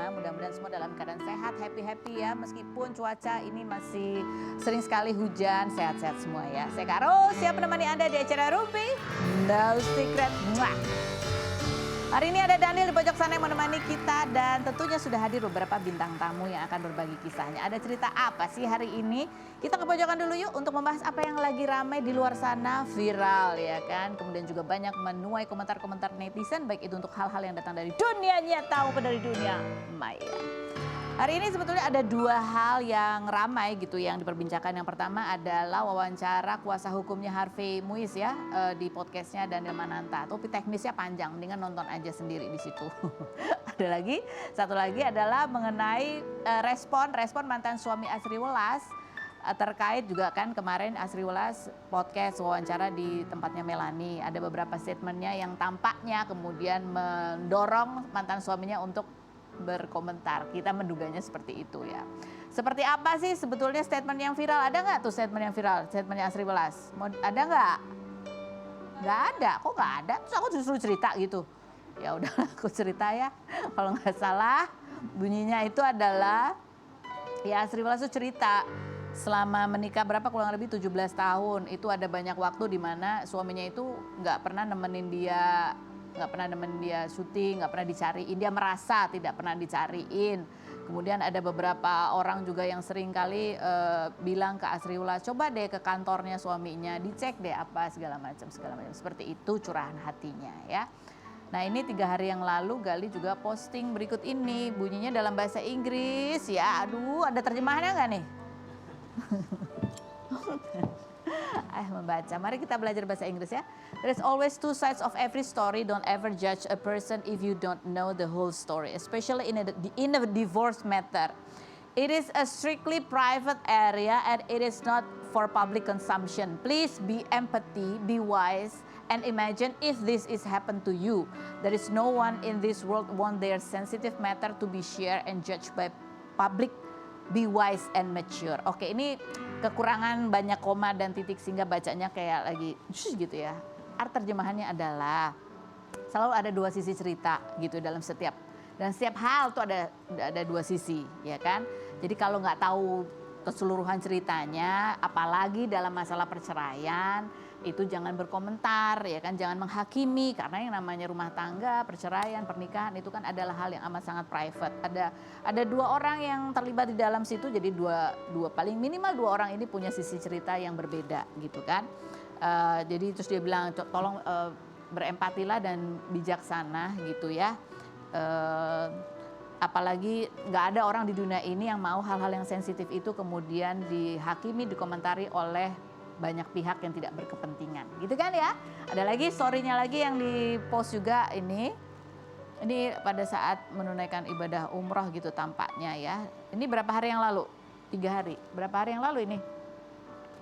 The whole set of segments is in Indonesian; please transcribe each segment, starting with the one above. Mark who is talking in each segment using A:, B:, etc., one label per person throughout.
A: ya. Mudah-mudahan semua dalam keadaan sehat, happy ya. Meskipun cuaca ini masih sering sekali hujan, sehat-sehat semua ya. Saya Karo, siap menemani Anda di acara Rumpi No Secret. Mwah. Hari ini ada Daniel di pojok sana yang menemani kita dan tentunya sudah hadir beberapa bintang tamu yang akan berbagi kisahnya. Ada cerita apa sih hari ini? Kita ke pojokan dulu yuk untuk membahas apa yang lagi ramai di luar sana, viral ya kan. Kemudian juga banyak menuai komentar-komentar netizen baik itu untuk hal-hal yang datang dari dunia nyata maupun dari dunia maya. Hari ini sebetulnya ada dua hal yang ramai gitu yang diperbincangkan. Yang pertama adalah wawancara kuasa hukumnya Harvey Muiz ya di podcastnya Daniel Mananta. Topik teknisnya panjang, mendingan nonton aja sendiri di situ. Ada lagi, satu lagi adalah mengenai respon mantan suami Asri Welas terkait juga kan kemarin Asri Welas podcast wawancara di tempatnya Melani. Ada beberapa statementnya yang tampaknya kemudian mendorong mantan suaminya untuk berkomentar. Kita menduganya seperti itu ya. Seperti apa sih sebetulnya statement yang viral? Ada nggak tuh statement yang viral? Statementnya Asri Welas? Ada nggak? Nggak ada. Kok nggak ada? Terus aku justru cerita gitu. Ya udah aku cerita ya. Kalau nggak salah bunyinya itu adalah ya Asri Welas itu cerita selama menikah berapa kurang lebih 17 tahun. Itu ada banyak waktu di mana suaminya itu nggak pernah nemenin dia syuting, nggak pernah dicariin, dia merasa tidak pernah dicariin. Kemudian ada beberapa orang juga yang sering kali bilang ke Asri Welas, coba deh ke kantornya suaminya, dicek deh apa segala macam. Seperti itu curahan hatinya ya. Nah ini 3 hari yang lalu Gali juga posting berikut ini, bunyinya dalam bahasa Inggris ya. Aduh, ada terjemahannya nggak nih? Membaca. Mari kita belajar bahasa Inggris ya. There's always two sides of every story. Don't ever judge a person if you don't know the whole story, especially in a divorce matter. It is a strictly private area and it is not for public consumption. Please be empathy, be wise, and imagine if this is happened to you. There is no one in this world want their sensitive matter to be shared and judged by public. Be wise and mature. Oke, ini kekurangan banyak koma dan titik sehingga bacanya kayak lagi gitu ya. Arti terjemahannya adalah selalu ada 2 sisi cerita gitu dalam setiap hal tuh ada 2 sisi, ya kan? Jadi kalau nggak tahu keseluruhan ceritanya, apalagi dalam masalah perceraian, itu jangan berkomentar, ya kan? Jangan menghakimi karena yang namanya rumah tangga, perceraian, pernikahan itu kan adalah hal yang amat sangat private. Ada 2 orang yang terlibat di dalam situ, jadi dua paling minimal 2 orang ini punya sisi cerita yang berbeda, gitu kan? Jadi terus dia bilang, tolong berempatilah dan bijaksana, gitu ya. Apalagi nggak ada orang di dunia ini yang mau hal-hal yang sensitif itu kemudian dihakimi, dikomentari oleh banyak pihak yang tidak berkepentingan, gitu kan ya. Ada lagi story-nya lagi yang di-post juga ini pada saat menunaikan ibadah umroh gitu tampaknya ya. Ini berapa hari yang lalu? 3 hari. Berapa hari yang lalu ini?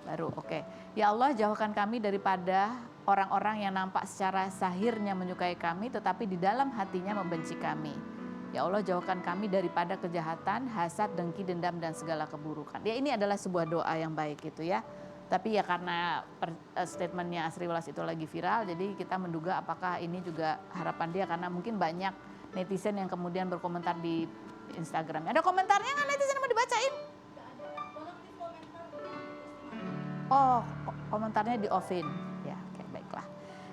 A: Baru, oke. Ya Allah, jauhkan kami daripada orang-orang yang nampak secara zahirnya menyukai kami tetapi di dalam hatinya membenci kami. Ya Allah, jauhkan kami daripada kejahatan, hasad, dengki, dendam dan segala keburukan. Ya ini adalah sebuah doa yang baik gitu ya. Tapi ya karena statementnya Asri Welas itu lagi viral, jadi kita menduga apakah ini juga harapan dia karena mungkin banyak netizen yang kemudian berkomentar di Instagram. Ada komentarnya nggak netizen yang mau dibacain? Oh, komentarnya di offin. Ya, oke, baiklah.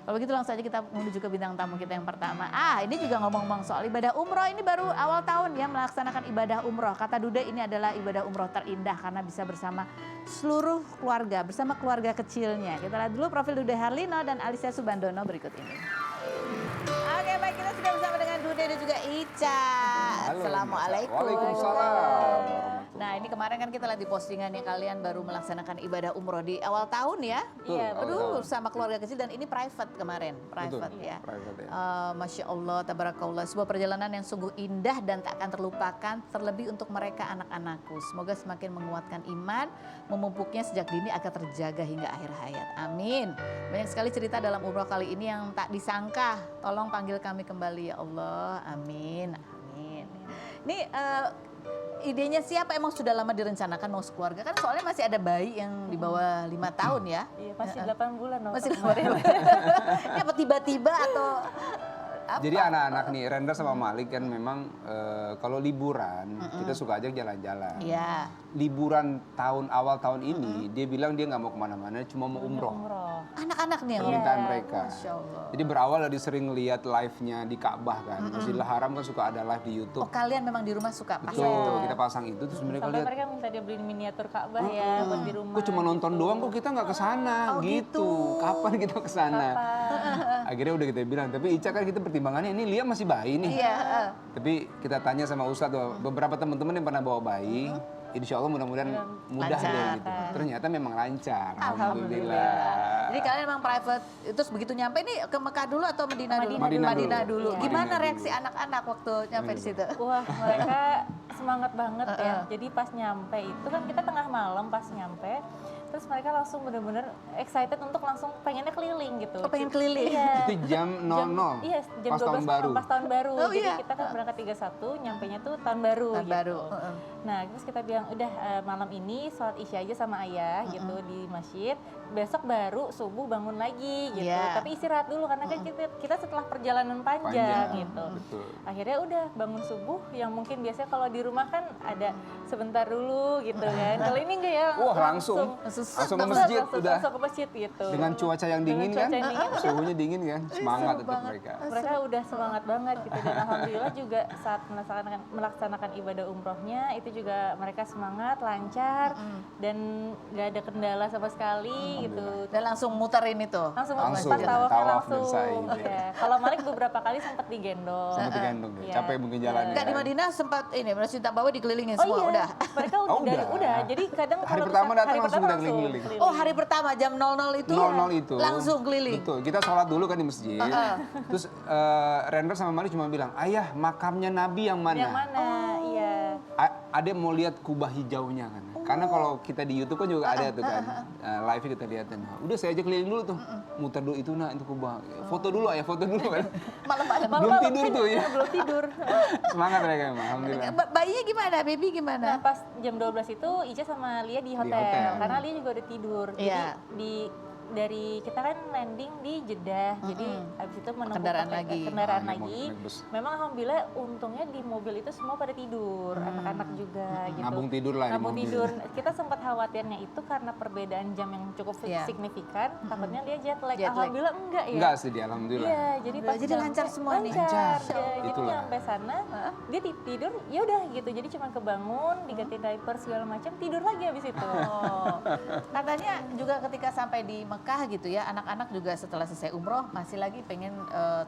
A: Kalau begitu langsung saja kita menuju ke bintang tamu kita yang pertama. Ini juga ngomong-ngomong soal ibadah umroh, ini baru awal tahun ya melaksanakan ibadah umroh. Kata Duda ini adalah ibadah umroh terindah karena bisa bersama seluruh keluarga, bersama keluarga kecilnya. Kita lihat dulu profil Duda Herlino dan Alicia Subandono berikut ini. Oke, baik, kita sudah bersama dengan Duda dan juga Ica.
B: Halo,
A: Assalamualaikum.
B: Waalaikumsalam.
A: Nah ini kemarin kan kita lihat di postingannya kalian baru melaksanakan ibadah umroh di awal tahun ya.
B: Iya,
A: Aduh, sama keluarga kecil dan ini private kemarin, private. Ya.
B: Private, ya.
A: Masya Allah, tabarakallah, sebuah perjalanan yang sungguh indah dan tak akan terlupakan, terlebih untuk mereka anak-anakku. Semoga semakin menguatkan iman, memupuknya sejak dini agar terjaga hingga akhir hayat. Amin. Banyak sekali cerita dalam umroh kali ini yang tak disangka. Tolong panggil kami kembali ya Allah. Amin. Amin. Ini idenya siapa? Emang sudah lama direncanakan mau sekeluarga? Kan soalnya masih ada bayi yang di bawah 5 tahun ya.
C: Iya, masih 8 bulan.
A: Masih 8 bulan. Ini apa tiba-tiba atau
B: Jadi anak-anak nih, Rendra sama Malik kan memang kalau liburan kita suka ajak jalan-jalan.
A: Iya.
B: Liburan awal tahun ini dia bilang dia nggak mau kemana-mana, cuma mau umroh.
A: Anak-anak nih yang
B: Permintaan mereka.
A: Masya Allah.
B: Jadi berawal dari sering lihat live-nya di Ka'bah kan. Masjidil Haram kan suka ada live di
A: Oh
B: YouTube.
A: kalian memang di rumah suka pasang
B: Betul,
A: itu ya?
B: kita pasang itu terus mereka
C: Sampai
B: lihat.
C: mereka minta dia beliin miniatur Ka'bah ya buat di rumah.
B: Kok cuma nonton doang kok kita nggak ke sana
A: Oh, gitu.
B: Kapan kita ke sana? Akhirnya udah kita bilang, tapi Ica kan kita pertimbangannya ini Lia masih bayi nih.
A: Iya.
B: Tapi kita tanya sama Ustadz beberapa teman-teman yang pernah bawa bayi, insya Allah mudah-mudahan mudah
A: Lancar.
B: deh gitu. Ternyata memang lancar.
A: Alhamdulillah. Jadi kalian memang private, terus begitu nyampe ini ke Mekah dulu atau Madinah dulu?
B: Madinah
A: dulu.
C: Iya.
A: Gimana
B: Madinah
A: reaksi
B: dulu.
A: anak-anak waktu nyampe di situ?
C: Wah, mereka semangat banget ya. Jadi pas nyampe itu kan kita tengah malam pas nyampe, terus mereka langsung bener-bener excited untuk langsung pengennya keliling gitu.
A: Oh, pengen keliling?
C: Iya.
B: Itu jam 00,
C: Iya, jam
B: pas
C: 12
B: tahun baru.
C: pas tahun baru.
A: Oh,
C: Jadi
A: iya.
C: kita kan berangkat 31, nyampenya tuh tahun baru
A: Tahun
C: gitu.
A: baru.
C: Nah, terus kita bilang udah malam ini sholat isya aja sama ayah gitu di masjid. Besok baru subuh bangun lagi gitu.
A: Iya.
C: Tapi istirahat dulu karena kan kita setelah perjalanan panjang gitu.
B: Betul.
C: Akhirnya udah bangun subuh yang mungkin biasanya kalau di rumah kan ada sebentar dulu gitu kan. Kalau ini enggak ya.
B: Wah, langsung ke masjid udah.
C: Langsung ke masjid gitu.
B: Dengan cuaca yang dingin
C: Dengan
B: kan,
C: cuaca yang dingin.
B: suhunya dingin kan, semangat tetap mereka.
C: Mereka udah semangat banget gitu dan alhamdulillah juga saat melaksanakan ibadah umrohnya itu juga mereka semangat, lancar dan nggak ada kendala sama sekali gitu.
A: Dan langsung muterin itu?
C: Langsung
B: Langsung,
C: pas tawafnya
B: tawaf dan
C: langsung.
B: sa'i.
C: Ya. Kalau Malik beberapa kali sempat digendong.
B: Sama digendong ya,
C: Iya.
B: capek mungkin jalannya.
A: Enggak, di
B: kan.
A: Madinah sempat ini, Masjid Nabawi dikelilingin
C: Oh
A: semua,
C: iya,
A: udah?
C: mereka
B: Oh,
C: udah. Jadi kadang
B: Hari
C: kalau
B: pertama
C: misalkan-
B: datang
C: hari
B: langsung
C: pertama
B: udah keliling-keliling.
A: Oh hari pertama jam 00 itu?
B: 00 itu
A: Langsung keliling?
B: Betul, kita sholat dulu kan di masjid. Terus Rendra sama Malik cuma bilang, ayah makamnya Nabi yang mana?
C: Yang mana? Iya.
B: Adek mau lihat kubah hijaunya kan. Karena kalau kita di YouTube kan juga ada tuh kan. Live kita lihatin. Nah, udah saya aja keliling dulu tuh. Muter dulu itu itu kubah. Foto dulu ayah, foto dulu kan.
A: Malam-malam.
B: Belum tidur tuh ya.
C: Belum tidur.
B: Semangat mereka memang, alhamdulillah.
A: Bayinya gimana? Baby
C: Nah
A: gimana?
C: pas jam 12 itu Ica sama Lia di hotel.
B: hotel.
C: Karena Lia juga udah tidur.
A: Iya.
C: Jadi dari kita kan landing di Jeddah. Jadi abis itu menempuh
A: Kendaraan lagi.
C: kendaraan
B: Ah,
C: lagi.
B: naik bus.
C: Memang alhamdulillah untungnya di mobil itu semua pada tidur, anak-anak juga gitu.
B: Nabung tidur lah di
C: Nabung
B: mobil.
C: tidur. Kita sempat khawatirnya itu karena perbedaan jam yang cukup
A: Iya.
C: signifikan, takutnya dia jet lag.
A: Jet lag.
C: Alhamdulillah enggak ya.
B: Enggak sih dia, alhamdulillah.
C: Iya, jadi pas
A: Jadi lancar semua nih.
C: Lancar.
B: Lancar.
C: Ya, jadi
B: Itulah.
C: nyampe sana dia tidur, ya udah gitu. Jadi cuma kebangun, diganti diaper segala macam, tidur lagi habis itu.
A: Oh, katanya juga ketika sampai di Mekah gitu ya, anak-anak juga setelah selesai umroh masih lagi pengen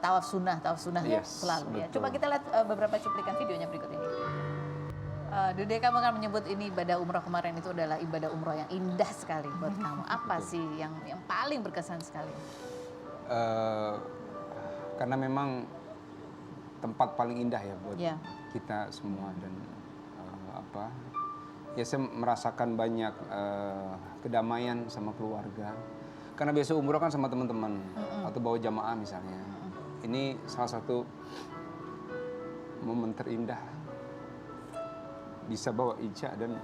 A: tawaf sunnah
B: Yes,
A: selalu ya.
B: betul.
A: Coba kita lihat beberapa cuplikan videonya berikut ini. Dude, kamu kan menyebut ini ibadah umroh kemarin itu adalah ibadah umroh yang indah sekali buat kamu. Apa sih yang paling berkesan sekali?
B: Karena memang tempat paling indah ya buat
A: Ya.
B: kita semua dan ya saya merasakan banyak kedamaian sama keluarga. Karena biasa umroh kan sama teman-teman atau bawa jamaah misalnya. Ini salah satu momen terindah bisa bawa Ica dan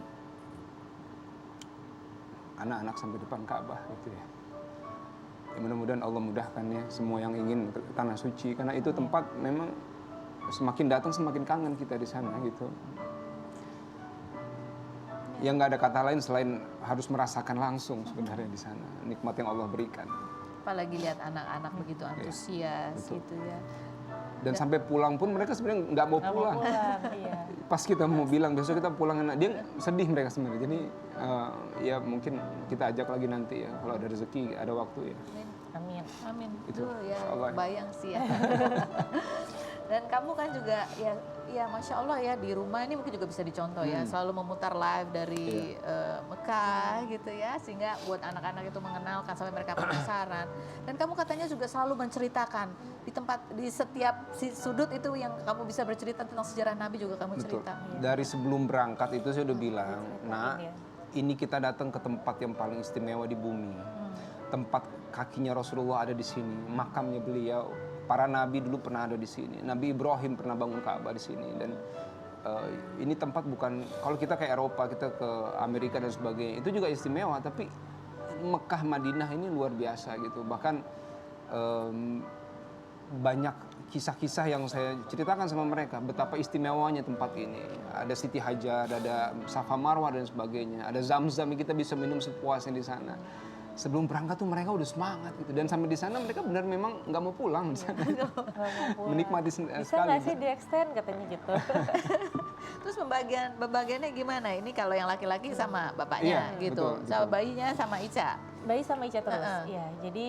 B: anak-anak sampai depan Ka'bah gitu ya. Ya, mudah-mudahan Allah mudahkan ya semua yang ingin ke tanah suci karena itu tempat memang semakin datang semakin kangen kita di sana gitu. Yang nggak ada kata lain selain harus merasakan langsung sebenarnya di sana nikmat yang Allah berikan.
A: Apalagi lihat anak-anak begitu antusias
B: betul.
A: gitu ya.
B: Dan sampai pulang pun mereka sebenarnya nggak mau
C: Nggak mau
B: pulang.
C: pulang, iya.
B: Pas kita mau bilang besok kita pulang enak, dia sedih mereka sebenarnya. Jadi ya mungkin kita ajak lagi nanti ya kalau ada rezeki, ada waktu ya.
C: Amin.
A: Amin.
B: Itu,
A: Duh, ya
B: insya Allah.
A: bayang sih ya. Dan kamu kan juga ya Masya Allah ya di rumah ini mungkin juga bisa dicontoh ya. Selalu memutar live dari Mekah gitu ya. Sehingga buat anak-anak itu mengenalkan sampai mereka penasaran. Dan kamu katanya juga selalu menceritakan di setiap sudut itu yang kamu bisa bercerita tentang sejarah Nabi juga kamu
B: Betul.
A: cerita.
B: Dari sebelum berangkat itu saya udah bilang, nah
C: ya.
B: ini kita datang ke tempat yang paling istimewa di bumi. Tempat kakinya Rasulullah ada di sini, makamnya beliau. Para nabi dulu pernah ada di sini. Nabi Ibrahim pernah bangun Ka'bah di sini dan ini tempat bukan kalau kita ke Eropa, kita ke Amerika dan sebagainya itu juga istimewa, tapi Mekah Madinah ini luar biasa gitu. Bahkan banyak kisah-kisah yang saya ceritakan sama mereka, betapa istimewanya tempat ini. Ada Siti Hajar, ada Safa Marwah dan sebagainya. Ada Zam-Zam yang kita bisa minum sepuasnya di sana. Sebelum berangkat tuh mereka udah semangat gitu. Dan sampai di sana mereka benar memang nggak mau pulang di sana. Menikmati
C: Bisa
B: sekali.
C: nggak sih di extend katanya gitu.
A: Terus pembagiannya gimana? Ini kalau yang laki-laki sama bapaknya
B: Iya,
A: gitu,
B: betul,
A: sama
B: betul.
A: bayinya sama Ica.
C: Bayi sama Ica terus. Iya, jadi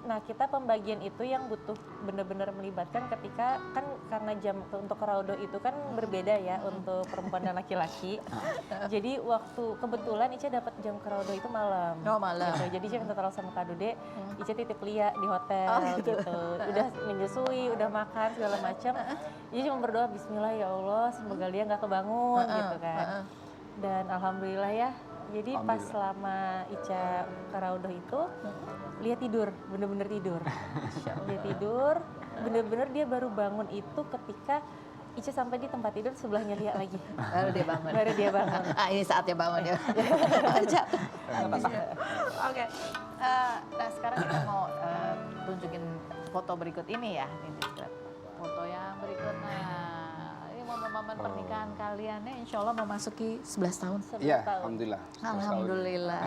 C: nah kita pembagian itu yang butuh benar-benar melibatkan ketika kan karena jam untuk raudoh itu kan berbeda ya untuk perempuan dan laki-laki. Jadi waktu kebetulan Ica dapat jam raudoh itu malam.
A: Oh, malam.
C: Gitu. Jadi Ica minta tolong sama Kak Dude, Ica titip Lia di hotel gitu. Udah menyusui, udah makan segala macam. Ica cuma berdoa Bismillah ya Allah, semoga Lia nggak kebangun gitu kan. Dan alhamdulillah ya. Jadi pas selama Ica ke raudoh itu Lia tidur, bener-bener tidur. Dia tidur, bener-bener dia baru bangun itu ketika Ica sampai di tempat tidur sebelahnya Lia lagi.
A: Baru dia bangun.
C: Baru dia bangun.
A: Ini saatnya bangun ya. Jatuh. Oke. Nah sekarang kita mau tunjukin foto berikut ini ya. Ini foto yang berikut. Nah, ini momen-momen pernikahan kalian ya, insya Allah memasuki 11 tahun.
C: 11
B: Iya,
C: tahun.
B: alhamdulillah.
A: Alhamdulillah.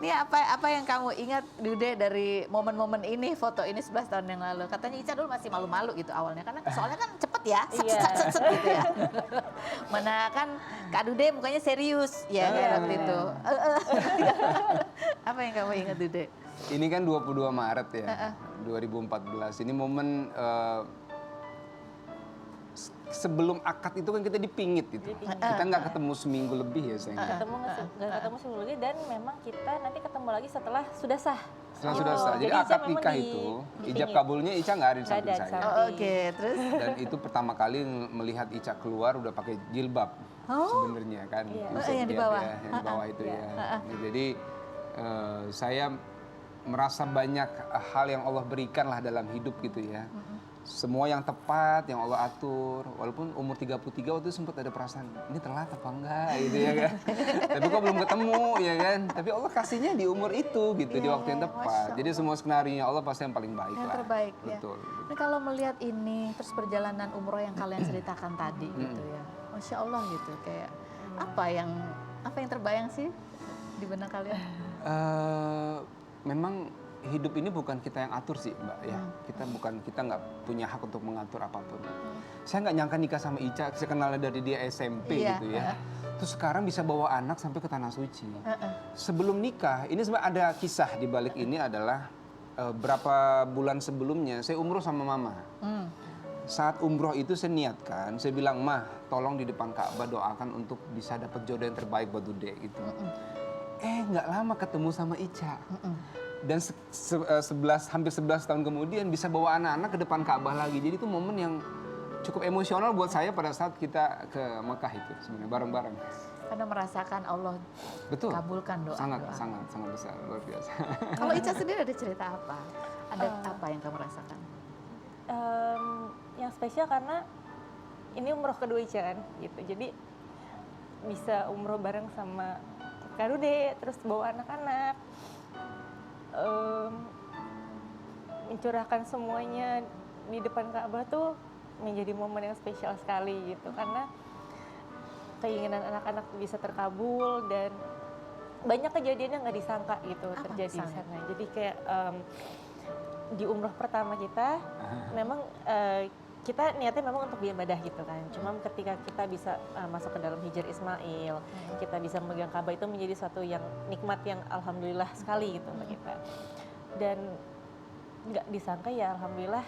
A: Ini apa yang kamu ingat Dude dari momen-momen ini, foto ini 11 tahun yang lalu? Katanya Ica dulu masih malu-malu gitu awalnya, karena soalnya kan cepet ya, set gitu ya. Mana kan Kak Dude mukanya serius ya kayak waktu itu. Apa yang kamu ingat Dude?
B: Ini kan 22 Maret ya, 2014. Ini momen sebelum akad itu kan kita dipingit gitu. Kita nggak ketemu seminggu lebih ya sayang.
C: Nggak ketemu seminggu lagi dan memang kita nanti ketemu lagi setelah sudah sah.
B: Setelah sudah sah. Jadi
C: Ica
B: akad
C: memang
B: nikah itu, ijab kabulnya Ica nggak ada di samping
C: Nggak ada di
B: saya.
C: samping.
A: Oke, terus?
B: Dan itu pertama kali melihat Ica keluar udah pakai jilbab sebenarnya kan. Bisa
A: yang di
B: dilihat
A: bawah.
B: ya, yang di bawah itu ya. Jadi saya merasa banyak hal yang Allah berikan lah dalam hidup gitu ya. Semua yang tepat, yang Allah atur. Walaupun umur 33 waktu itu sempat ada perasaan, ini telat apa enggak gitu ya kan. Tapi kok belum ketemu ya kan. Tapi Allah kasihnya di umur itu gitu, di waktu yang tepat. Jadi semua skenario Allah pasti yang paling baik
A: Yang
B: lah.
A: terbaik ya.
B: Betul.
A: Ini kalau melihat ini, terus perjalanan umroh yang kalian ceritakan tadi gitu ya. Masya Allah gitu, kayak apa yang terbayang sih di benak kalian?
B: Memang hidup ini bukan kita yang atur sih Mbak ya. Kita nggak punya hak untuk mengatur apapun. Saya nggak nyangka nikah sama Ica, saya kenalnya dari dia SMP gitu ya. Terus sekarang bisa bawa anak sampai ke Tanah Suci. Sebelum nikah, ini sebenarnya ada kisah di balik ini adalah berapa bulan sebelumnya saya umroh sama mama. Saat umroh itu saya niatkan, saya bilang, "Mah, tolong di depan Ka'bah doakan untuk bisa dapat jodoh yang terbaik buat Dude gitu." Nggak lama ketemu sama Ica. Dan hampir 11 tahun kemudian bisa bawa anak-anak ke depan Ka'bah lagi. Jadi itu momen yang cukup emosional buat saya pada saat kita ke Mekah itu sebenarnya bareng-bareng.
A: Karena merasakan Allah
B: Betul.
A: kabulkan doa.
B: Sangat besar, luar biasa.
A: Kalau Ica sendiri ada cerita apa? Ada apa yang kamu rasakan?
C: Yang spesial karena ini umroh kedua Ica kan gitu. Jadi bisa umroh bareng sama Kak Dude, terus bawa anak-anak. Mencurahkan semuanya di depan Ka'bah tuh menjadi momen yang spesial sekali gitu karena keinginan anak-anak bisa terkabul dan banyak kejadian yang nggak disangka gitu terjadi di sana. Jadi kayak di umroh pertama kita memang kita niatnya memang untuk beribadah gitu kan. Cuma ketika kita bisa masuk ke dalam Hijr Ismail, kita bisa memegang Ka'bah itu menjadi suatu yang nikmat yang alhamdulillah sekali gitu untuk kita. Dan nggak disangka ya alhamdulillah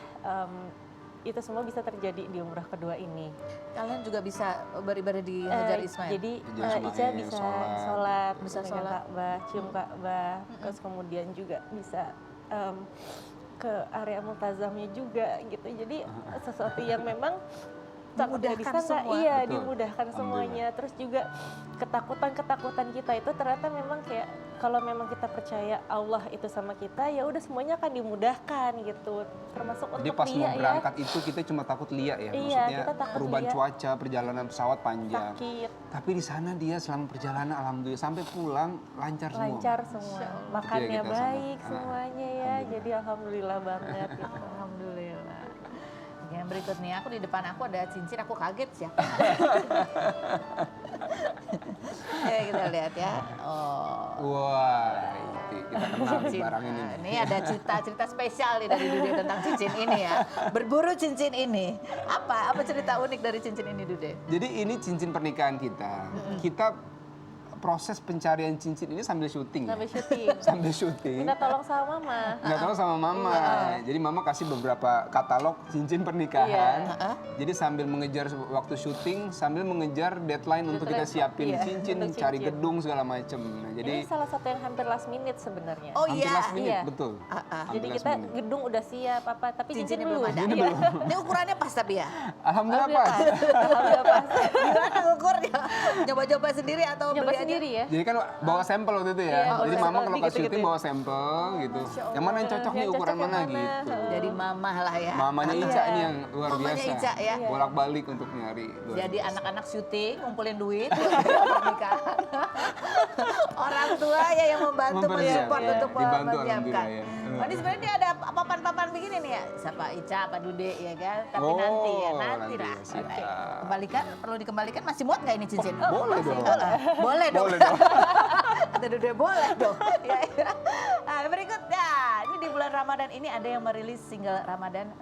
C: itu semua bisa terjadi di umrah kedua ini.
A: Kalian juga bisa beribadah di Hajar Ismail?
C: Jadi
B: Ismail,
C: Ica bisa sholat,
A: bisa
C: memegang
A: sholat.
C: Ka'bah, cium Ka'bah, terus kemudian juga bisa ke area multazamnya juga gitu. Jadi sesuatu yang memang
A: dimudahkan semua.
C: Iya,
B: Betul.
C: dimudahkan semuanya. Terus juga ketakutan kita itu ternyata memang kayak kalau memang kita percaya Allah itu sama kita, ya udah semuanya akan dimudahkan gitu. Termasuk
B: Jadi
C: untuk
B: pas
C: Lia
B: mau
C: ya.
B: berangkat itu kita cuma takut Lia ya.
C: Iya,
B: Maksudnya
C: kita takut
B: perubahan
C: Lia.
B: cuaca, perjalanan pesawat panjang.
C: Sakit,
B: Tapi di sana dia selama perjalanan alhamdulillah sampai pulang lancar semua.
C: lancar semua, makannya
B: kita sama.
C: baik semuanya ya.
B: Alhamdulillah.
C: Jadi alhamdulillah banget gitu.
A: Alhamdulillah. Yang berikut nih, aku di depan aku ada cincin, aku kaget siapa. Ya kita lihat ya. Oh.
B: Wah, itu kita kenal nih barang ini.
A: Ini ada cerita spesial nih dari Dude tentang cincin ini ya. Berburu cincin ini. Apa cerita unik dari cincin ini, Dude?
B: Jadi ini cincin pernikahan kita. Kita proses pencarian cincin ini sambil syuting.
C: Sampai
B: ya?
C: syuting.
B: Sambil syuting.
C: Minta tolong sama mama.
B: Nggak tahu sama mama. Jadi mama kasih beberapa katalog cincin pernikahan. Jadi sambil mengejar waktu syuting, sambil mengejar deadline untuk kita siapin
C: Iya,
B: cincin,
C: untuk
B: cari
C: cincin.
B: gedung segala macem. Nah,
C: Ini
B: jadi
C: salah satu yang hampir last minute sebenarnya.
A: Oh
B: hampir
A: iya.
B: last minute,
C: Iya.
B: betul. Hampir
C: Jadi
B: last
C: kita
B: minute.
C: gedung udah siap tapi cincin
A: Cincinnya belum ada.
C: Iya.
A: Ini ukurannya pas tapi ya?
B: Alhamdulillah pas.
C: Alhamdulillah pas.
A: Gimana ukurnya? Coba-coba sendiri atau
C: Nyoba
A: beli aja?
C: sendiri ya.
B: Jadi kan bawa sampel waktu itu ya.
C: Iya,
B: Jadi
C: bawa
B: mama
C: sampel
B: kalau pas
C: dikit-dikit
B: syuting
C: ya.
B: bawa sampel gitu. Yang mana yang cocok nih
C: Yang cocok
B: ukuran
C: yang
B: mana
C: mana.
B: gitu.
A: Jadi mamah lah ya.
B: Mamanya
A: Atau-
B: Ica ini yang luar
A: Mamanya
B: biasa.
A: Ica ya.
B: Bolak-balik untuk nyari. luar
A: Jadi
B: biasa.
A: anak-anak syuting, ngumpulin duit buat pernikahan. Orang tua ya yang membantu
B: Mempersiapkan.
A: mensupport
B: Iya.
A: untuk
B: Dibantu
A: mempersiapkan.
B: alhamdulillah ya.
A: Oh, ini sebenarnya dia ada papan-papan begini nih ya. Siapa Ica, apa Dude ya kan? Tapi
B: Oh,
A: nanti ya, nanti
B: nanti
A: lah.
B: ya, siap.
A: Oke. Kembalikan, perlu dikembalikan. Masih muat nggak ini cincin?
B: Boleh dong.
A: Boleh dong.
B: Boleh dong.
A: Kata Dude boleh dong. Ya, ya. Nah, berikutnya, ini di bulan Ramadan ini ada yang merilis single Ramadan.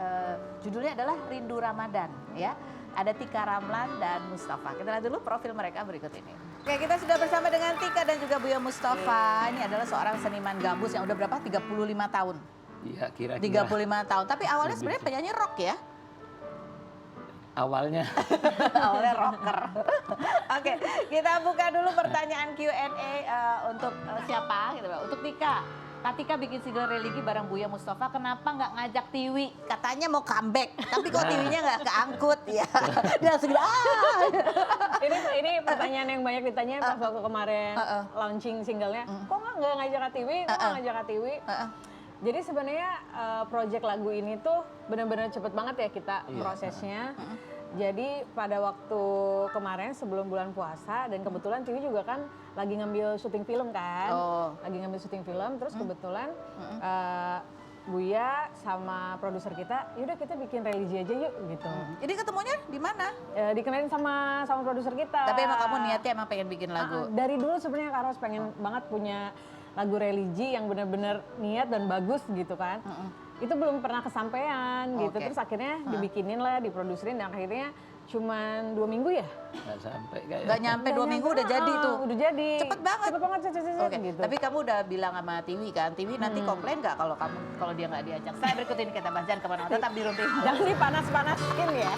A: Judulnya adalah Rindu Ramadan ya. Ada Tika Ramlan dan Mustafa. Kita lihat dulu profil mereka berikut ini. Oke, kita sudah bersama dengan Tika dan juga Buya Mustafa. Ini adalah seorang seniman gambus yang udah berapa? 35 tahun.
D: Iya, kira-kira
A: 35 tahun. Tapi awalnya sebenarnya penyanyi rock ya.
D: awalnya.
A: Awalnya rocker. Oke, kita buka dulu pertanyaan Q&A untuk siapa gitu, Untuk Tika. Tika bikin single religi bareng Buya Mustafa, kenapa nggak ngajak Tiwi? Katanya mau comeback, tapi kok Tiwinya nggak keangkut ya? Dia langsung
E: Ini pertanyaan yang banyak ditanya pas waktu kemarin launching singlenya. Kok nggak ngajak Atiwi? Kok nggak ngajak Atiwi? Jadi sebenarnya project lagu ini tuh benar-benar cepet banget ya kita prosesnya. Jadi pada waktu kemarin sebelum bulan puasa dan kebetulan Tiwi juga kan lagi ngambil syuting film kan. Lagi ngambil syuting film terus kebetulan Buya sama produser kita, yaudah kita bikin religi aja yuk gitu.
A: Jadi ketemunya di mana?
E: Dikenalin sama produser kita.
A: Tapi emang kamu niatnya emang pengen bikin lagu?
E: Dari dulu sebenarnya Kak Ros pengen banget punya lagu religi yang benar-benar niat dan bagus gitu kan. Itu belum pernah kesampaian gitu.
A: Oke.
E: Terus akhirnya dibikinin lah, diproduserin dan akhirnya cuman 2 minggu ya.
D: Nggak sampai kayak.
A: Nggak nyampe 2 minggu udah jadi tuh?
E: Udah jadi.
A: Cepet banget.
E: Cepet banget,
A: Oke,
E: gitu.
A: tapi kamu udah bilang sama Tiwi kan, Tiwi nanti komplain nggak kalau dia nggak diajak? Saya berikut ini kita bahas, jangan kemana-mana, tetap di Rumpi.
E: Jangan dipanas-panasin ya.